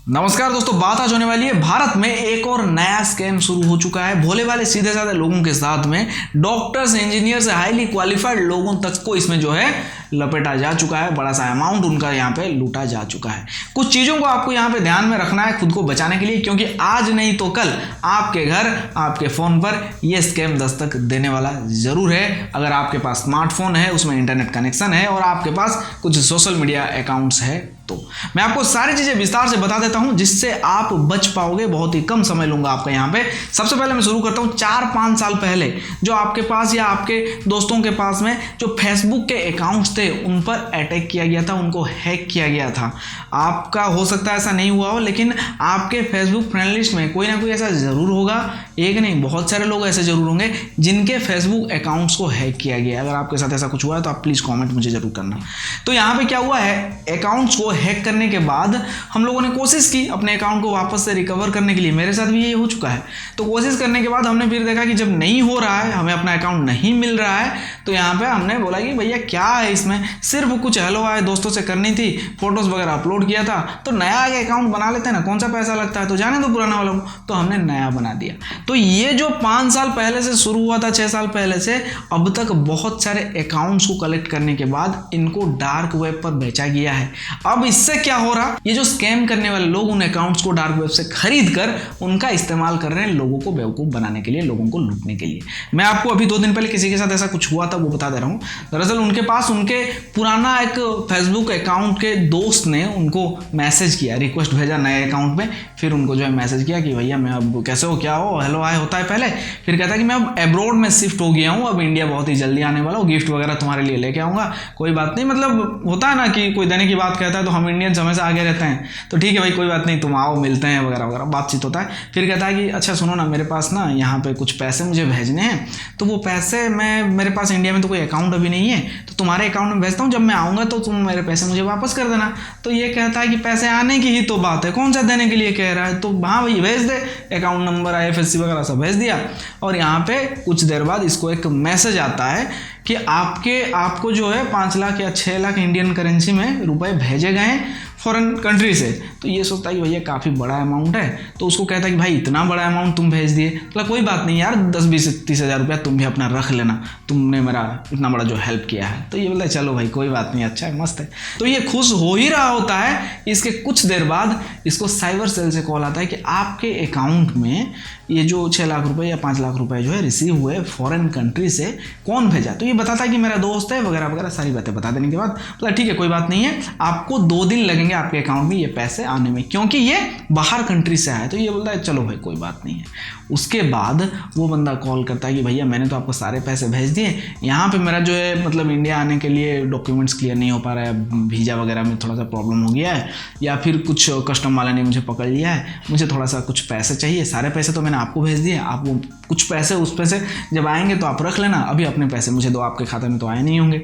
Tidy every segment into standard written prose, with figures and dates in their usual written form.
नमस्कार दोस्तों, बात आज होने वाली है भारत में एक और नया स्कैम शुरू हो चुका है। भोले वाले सीधे साधे लोगों के साथ में डॉक्टर्स, इंजीनियर्स, हाईली क्वालिफाइड लोगों तक को इसमें जो है लपेटा जा चुका है। बड़ा सा अमाउंट उनका यहाँ पे लूटा जा चुका है। कुछ चीज़ों को आपको यहाँ पे ध्यान में रखना है खुद को बचाने के लिए, क्योंकि आज नहीं तो कल आपके घर, आपके फ़ोन पर यह स्कैम दस्तक देने वाला ज़रूर है। अगर आपके पास स्मार्टफोन है, उसमें इंटरनेट कनेक्शन है और आपके पास कुछ सोशल मीडिया अकाउंट्स है, तो मैं आपको सारी चीज़ें विस्तार से बता देता हूं जिससे आप बच पाओगे। बहुत ही कम समय लूंगा आपका यहाँ पे। सबसे पहले मैं शुरू करता हूं 4-5 साल पहले जो आपके पास या आपके दोस्तों के पास में जो फेसबुक के अकाउंट्स थे उन पर अटैक किया गया था, उनको हैक किया गया था। आपका हो सकता है ऐसा नहीं हुआ हो, लेकिन आपके फेसबुक फ्रेंड लिस्ट में कोई ना कोई ऐसा ज़रूर होगा, एक नहीं बहुत सारे लोग ऐसे ज़रूर होंगे जिनके फेसबुक अकाउंट्स को हैक किया गया। अगर आपके साथ ऐसा कुछ हुआ है तो आप प्लीज़ कॉमेंट मुझे ज़रूर करना। तो यहाँ पे क्या हुआ है, अकाउंट्स को हैक करने के बाद हम लोगों ने कोशिश की अपने अकाउंट को वापस से रिकवर करने के लिए। मेरे साथ भी ये हो चुका है। तो कोशिश करने के बाद हमने फिर देखा कि जब नहीं हो रहा है, हमें अपना अकाउंट नहीं मिल रहा है, तो यहाँ पे हमने बोला कि भैया क्या है इसमें, सिर्फ कुछ हेलो हाय दोस्तों से करनी थी, फोटोज़ वगैरह अपलोड किया था, तो नया अकाउंट बना लेते हैं ना, कौन सा पैसा लगता है, तो जाने दो पुराना वाला को। तो हमने नया बना दिया। तो ये जो 5 साल पहले से शुरू हुआ था, 6 साल पहले से अब तक बहुत सारे अकाउंट्स को कलेक्ट करने के बाद इनको डार्क वेब पर बेचा गया है। अब इससे क्या हो रहा, ये जो स्कैम करने वाले लोग उन अकाउंट्स को डार्क वेब से खरीद कर उनका इस्तेमाल कर रहे हैं लोगों को बेवकूफ़ बनाने के लिए, लोगों को लूटने के लिए। मैं आपको अभी 2 दिन पहले किसी के साथ ऐसा कुछ हुआ था वो बता दे रहा हूँ। दरअसल उनके पास उनके पुराना एक फेसबुक अकाउंट के दोस्त ने उनको मैसेज किया, रिक्वेस्ट भेजा नए अकाउंट में। फिर उनको जो है मैसेज किया कि भैया मैं अब कैसे हो, क्या हो, हेलो हाय होता है पहले। फिर कहता है कि मैं अब अब्रॉड में शिफ्ट हो गया हूँ, अब इंडिया बहुत ही जल्दी आने वाला हूँ, गिफ्ट वगैरह तुम्हारे लिए लेके आऊँगा, कोई बात नहीं। मतलब होता है ना कि कोई देने की बात कहता है तो हम इंडियंस हमेशा आगे रहते हैं, तो ठीक है भाई कोई बात नहीं, तुम आओ मिलते हैं वगैरह वगैरह, बातचीत होता है। फिर कहता है कि अच्छा सुनो ना, मेरे पास ना यहाँ पे कुछ पैसे मुझे भेजने हैं, तो वो पैसे मेरे पास इंडिया में तो कोई अकाउंट अभी नहीं है, तो तुम्हारे अकाउंट में भेजता हूँ, जब मैं आऊँगा तो तुम मेरे पैसे मुझे वापस कर देना। तो ये कहता है कि पैसे आने की ही तो बात है, कौन सा देने के लिए कह रहा है, तो हाँ भाई भेज दे, अकाउंट नंबर IFSC वगैरह सब भेज दिया। और यहाँ पे कुछ देर बाद इसको एक मैसेज आता है कि आपको जो है 5 लाख या 6 लाख इंडियन करेंसी में रुपए भेजे गए हैं फॉरेन कंट्री से। तो ये सोचता है कि भैया काफ़ी बड़ा अमाउंट है, तो उसको कहता है कि भाई इतना बड़ा अमाउंट तुम भेज दिए, मतलब कोई बात नहीं यार, 10-20-30 हज़ार रुपया तुम भी अपना रख लेना, तुमने मेरा इतना बड़ा जो हेल्प किया है। तो ये बोलता है चलो भाई कोई बात नहीं, अच्छा है, मस्त है। तो ये खुश हो ही रहा होता है, इसके कुछ देर बाद इसको साइबर सेल से कॉल आता है कि आपके अकाउंट में ये जो 6 लाख रुपए या 5 लाख रुपए जो है रिसीव हुए फॉरेन कंट्री से, कौन भेजा। तो ये बताता है कि मेरा दोस्त है वगैरह वगैरह, सारी बातें बता देने के बाद बोला ठीक है कोई बात नहीं है, आपको 2 दिन लगेंगे आपके अकाउंट में ये पैसे आने में, क्योंकि ये बाहर कंट्री से आया। तो ये बोलता है चलो भाई कोई बात नहीं है। उसके बाद वो बंदा कॉल करता है कि भैया मैंने तो आपको सारे पैसे भेज दिए, यहाँ पे मेरा जो है मतलब इंडिया आने के लिए डॉक्यूमेंट्स क्लियर नहीं हो पा रहा है, वीज़ा वगैरह में थोड़ा सा प्रॉब्लम हो गया है, या फिर कुछ कस्टम वाले ने मुझे पकड़ लिया है, मुझे थोड़ा सा कुछ पैसे चाहिए। सारे पैसे तो मैंने आपको भेज दिए, आप वो कुछ पैसे उस पैसे जब आएंगे तो आप रख लेना, अभी अपने पैसे मुझे दो, आपके खाते में तो आए नहीं होंगे।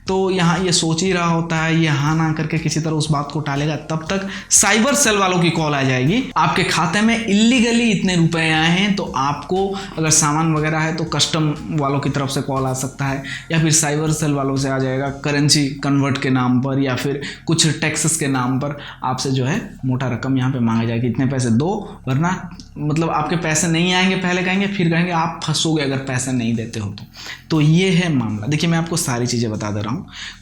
तो यहाँ ये सोच ही रहा होता है, ये हाँ ना करके किसी तरह उस बात को टालेगा। तब तक साइबर सेल वालों की कॉल आ जाएगी, आपके खाते में इल्लीगली इतने रुपए आए हैं, तो आपको अगर सामान वगैरह है तो कस्टम वालों की तरफ से कॉल आ सकता है, या फिर साइबर सेल वालों से आ जाएगा करेंसी कन्वर्ट के नाम पर, या फिर कुछ टैक्सेस के नाम पर आपसे जो है मोटा रकम यहाँ पे मांगा जाएगी, इतने पैसे दो, वरना मतलब आपके पैसे नहीं आएंगे, पहले कहेंगे, फिर कहेंगे आप फंसोगे अगर पैसे नहीं देते हो तो ये है मामला। देखिए मैं आपको सारी चीज़ें बता दे रहा हूँ।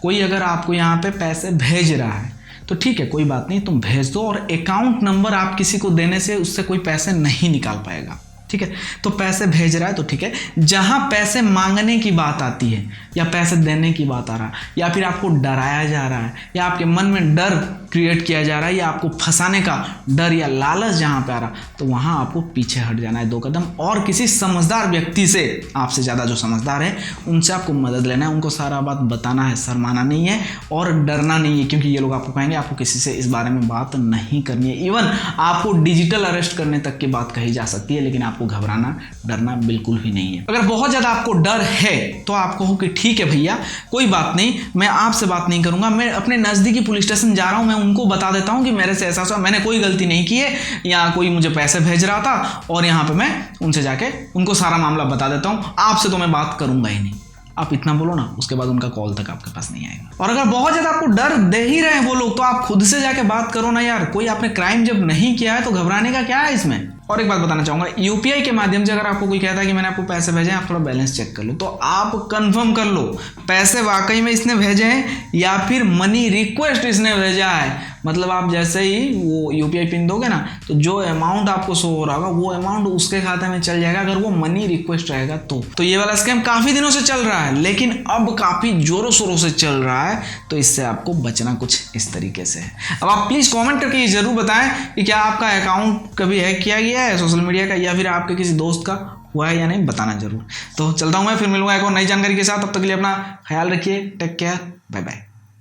कोई अगर आपको यहाँ पे पैसे भेज रहा है तो ठीक है कोई बात नहीं, तुम भेज दो, और अकाउंट नंबर आप किसी को देने से उससे कोई पैसे नहीं निकाल पाएगा, ठीक है। तो पैसे भेज रहा है तो ठीक है। जहां पैसे मांगने की बात आती है या पैसे देने की बात आ रहा है, या फिर आपको डराया जा रहा है, या आपके मन में डर क्रिएट किया जा रहा है, या आपको फंसाने का डर या लालच जहां पे आ रहा, तो वहां आपको पीछे हट जाना है 2 कदम, और किसी समझदार व्यक्ति से, आपसे ज़्यादा जो समझदार है उनसे आपको मदद लेना है, उनको सारा बात बताना है, शर्माना नहीं है और डरना नहीं है, क्योंकि ये लोग आपको कहेंगे आपको किसी से इस बारे में बात नहीं करनी है। इवन आपको डिजिटल अरेस्ट करने तक की बात कही जा सकती है, लेकिन आपको घबराना डरना बिल्कुल भी नहीं है। अगर बहुत ज़्यादा आपको डर है तो आप कहो कि ठीक है भैया कोई बात नहीं, मैं आपसे बात नहीं करूंगा, मैं अपने नज़दीकी पुलिस स्टेशन जा रहा हूं, मैं उनको बता देता हूं कि मेरे से ऐसा हुआ, मैंने कोई गलती नहीं की है, या कोई मुझे पैसे भेज रहा था, और यहाँ पे मैं उनसे जाके उनको सारा मामला बता देता हूं, आपसे तो मैं बात करूंगा ही नहीं। आप इतना बोलो ना, उसके बाद उनका कॉल तक आपके पास नहीं आएगा। और अगर बहुत ज्यादा आपको डर दे ही रहे हैं वो लोग, तो आप खुद से जाके बात करो ना यार। कोई आपने क्राइम जब नहीं किया है तो घबराने का क्या है इसमें। और एक बात बताना चाहूंगा, यूपीआई के माध्यम से अगर आपको कोई कहता है कि मैंने आपको पैसे भेजे हैं, आप थोड़ा बैलेंस चेक कर लो, तो आप कंफर्म कर लो पैसे वाकई में इसने भेजे हैं या फिर मनी रिक्वेस्ट इसने भेजा है। मतलब आप जैसे ही वो यूपीआई पिन दोगे ना, तो जो अमाउंट आपको शो हो रहा होगा वो अमाउंट उसके खाते में चल जाएगा, अगर वो मनी रिक्वेस्ट रहेगा तो ये वाला स्कैम काफी दिनों से चल रहा है, लेकिन अब काफी जोरों शोरों से चल रहा है। तो इससे आपको बचना कुछ इस तरीके से है। अब आप प्लीज कमेंट करके ये जरूर बताएं कि क्या आपका अकाउंट कभी हैक किया गया है सोशल मीडिया का, या फिर आपके किसी दोस्त का हुआ है या नहीं, बताना जरूर। तो चलता हूं मैं, फिर मिलूंगा एक और नई जानकारी के साथ। तब तक के लिए अपना ख्याल रखिए, टेक केयर, बाय बाय।